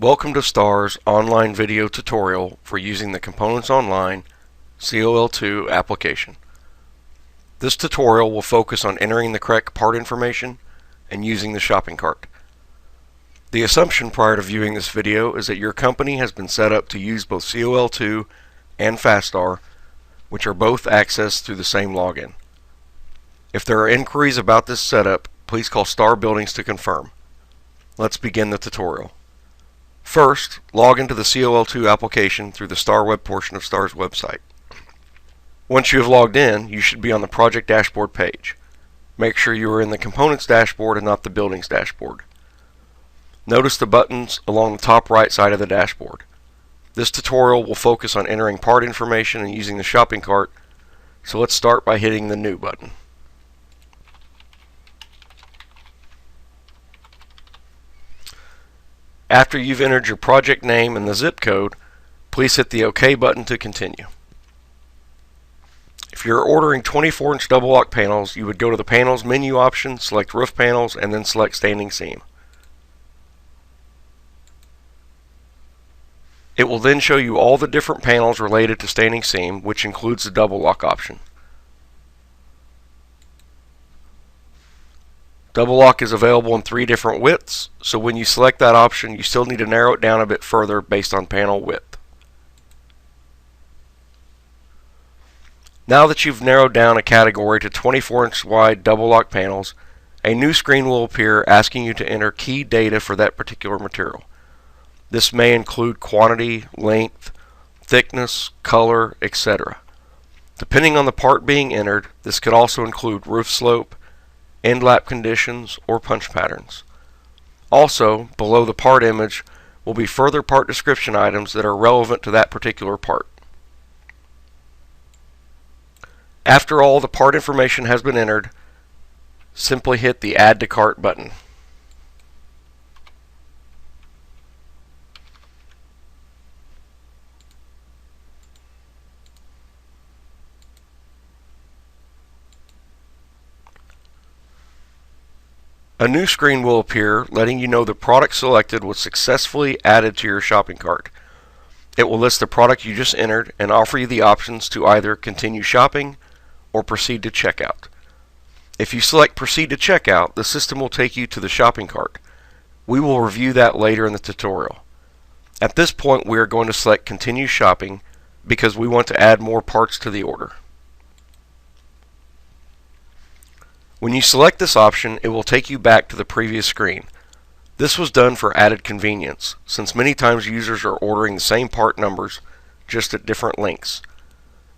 Welcome to STAR's online video tutorial for using the Components Online COL2 application. This tutorial will focus on entering the correct part information and using the shopping cart. The assumption prior to viewing this video is that your company has been set up to use both COL2 and FastStar, which are both accessed through the same login. If there are inquiries about this setup, please call STAR Buildings to confirm. Let's begin the tutorial. First, log into the COL2 application through the STAR web portion of STAR's website. Once you have logged in, you should be on the project dashboard page. Make sure you are in the components dashboard and not the buildings dashboard. Notice the buttons along the top right side of the dashboard. This tutorial will focus on entering part information and using the shopping cart, so let's start by hitting the New button. After you've entered your project name and the zip code, please hit the OK button to continue. If you're ordering 24-inch double lock panels, you would go to the Panels menu option, select Roof Panels, and then select Standing Seam. It will then show you all the different panels related to standing seam, which includes the double lock option. Double lock is available in 3 different widths, so when you select that option, you still need to narrow it down a bit further based on panel width. Now that you've narrowed down a category to 24-inch wide double lock panels, a new screen will appear asking you to enter key data for that particular material. This may include quantity, length, thickness, color, etc. Depending on the part being entered, this could also include roof slope, end lap conditions, or punch patterns. Also, below the part image will be further part description items that are relevant to that particular part. After all the part information has been entered, simply hit the Add to Cart button. A new screen will appear letting you know the product selected was successfully added to your shopping cart. It will list the product you just entered and offer you the options to either continue shopping or proceed to checkout. If you select Proceed to Checkout, the system will take you to the shopping cart. We will review that later in the tutorial. At this point, we are going to select Continue Shopping because we want to add more parts to the order. When you select this option, it will take you back to the previous screen. This was done for added convenience, since many times users are ordering the same part numbers, just at different lengths.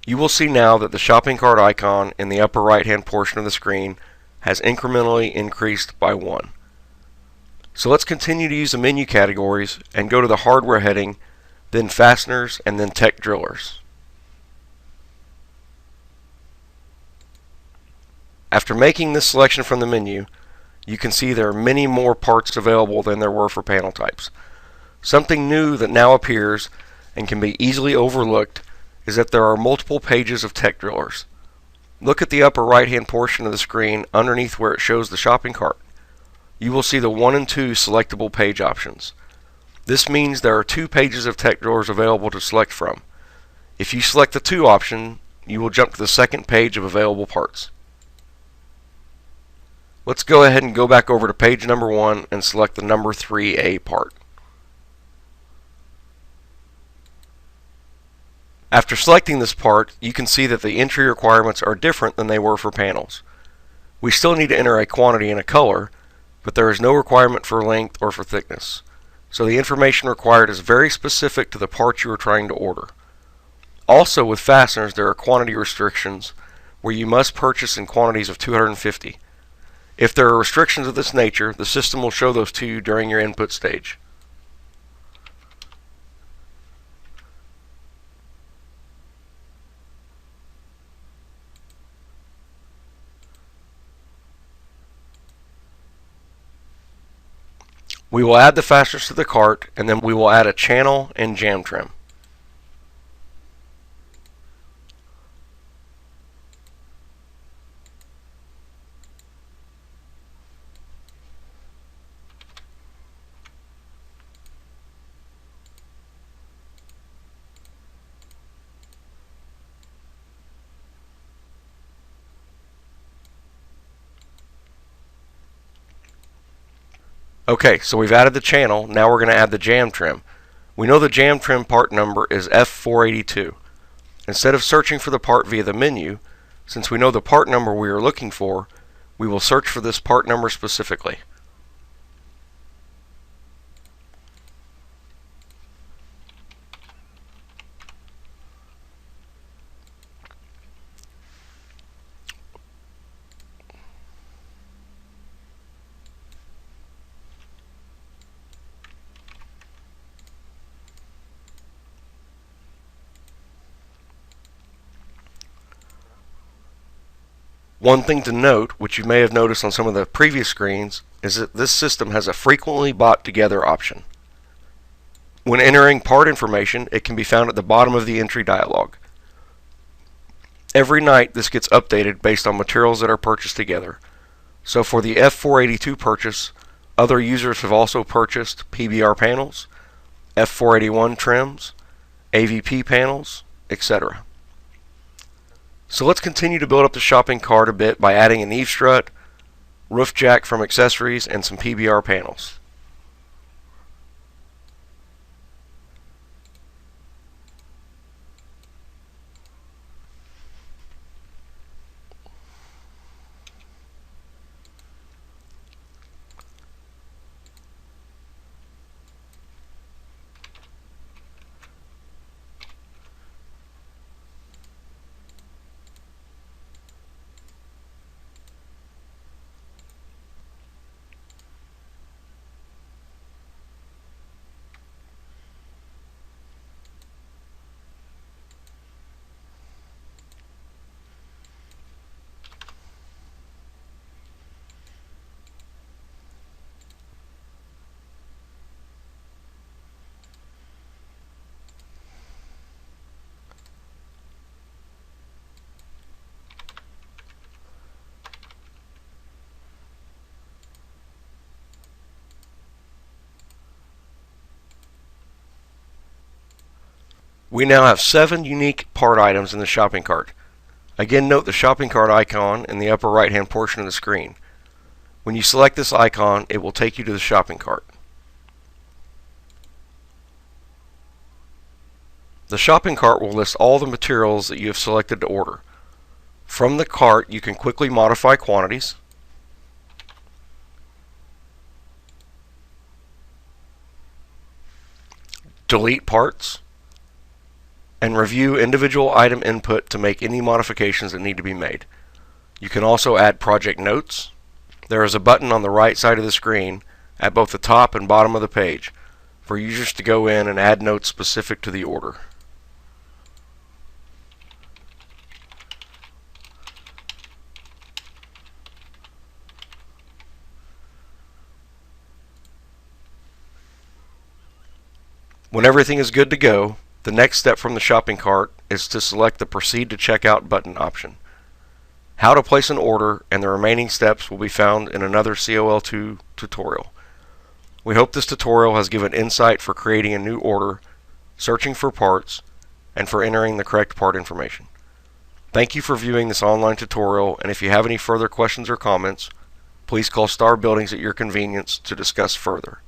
You will see now that the shopping cart icon in the upper right-hand portion of the screen has incrementally increased by 1. So let's continue to use the menu categories and go to the Hardware heading, then Fasteners, and then Tech Drillers. After making this selection from the menu, you can see there are many more parts available than there were for panel types. Something new that now appears and can be easily overlooked is that there are multiple pages of tech drillers. Look at the upper right hand portion of the screen underneath where it shows the shopping cart. You will see the 1 and 2 selectable page options. This means there are 2 pages of tech drillers available to select from. If you select the 2 option, you will jump to the second page of available parts. Let's go ahead and go back over to page number 1 and select the number 3A part. After selecting this part, you can see that the entry requirements are different than they were for panels. We still need to enter a quantity and a color, but there is no requirement for length or for thickness. So the information required is very specific to the part you are trying to order. Also with fasteners, there are quantity restrictions where you must purchase in quantities of 250. If there are restrictions of this nature, the system will show those to you during your input stage. We will add the fasteners to the cart, and then we will add a channel and jam trim. Okay, so we've added the channel. Now we're going to add the jam trim. We know the jam trim part number is F482. Instead of searching for the part via the menu, since we know the part number we are looking for, we will search for this part number specifically. One thing to note, which you may have noticed on some of the previous screens, is that this system has a frequently bought together option. When entering part information, it can be found at the bottom of the entry dialog. Every night this gets updated based on materials that are purchased together. So for the F482 purchase, other users have also purchased PBR panels, F481 trims, AVP panels, etc. So let's continue to build up the shopping cart a bit by adding an eave strut, roof jack from accessories, and some PBR panels. We now have 7 unique part items in the shopping cart. Again, note the shopping cart icon in the upper right hand portion of the screen. When you select this icon, it will take you to the shopping cart. The shopping cart will list all the materials that you have selected to order. From the cart, you can quickly modify quantities, delete parts, and review individual item input to make any modifications that need to be made. You can also add project notes. There is a button on the right side of the screen at both the top and bottom of the page for users to go in and add notes specific to the order. When everything is good to go, the next step from the shopping cart is to select the Proceed to Checkout button option. How to place an order and the remaining steps will be found in another COL2 tutorial. We hope this tutorial has given insight for creating a new order, searching for parts, and for entering the correct part information. Thank you for viewing this online tutorial, and if you have any further questions or comments, please call Star Buildings at your convenience to discuss further.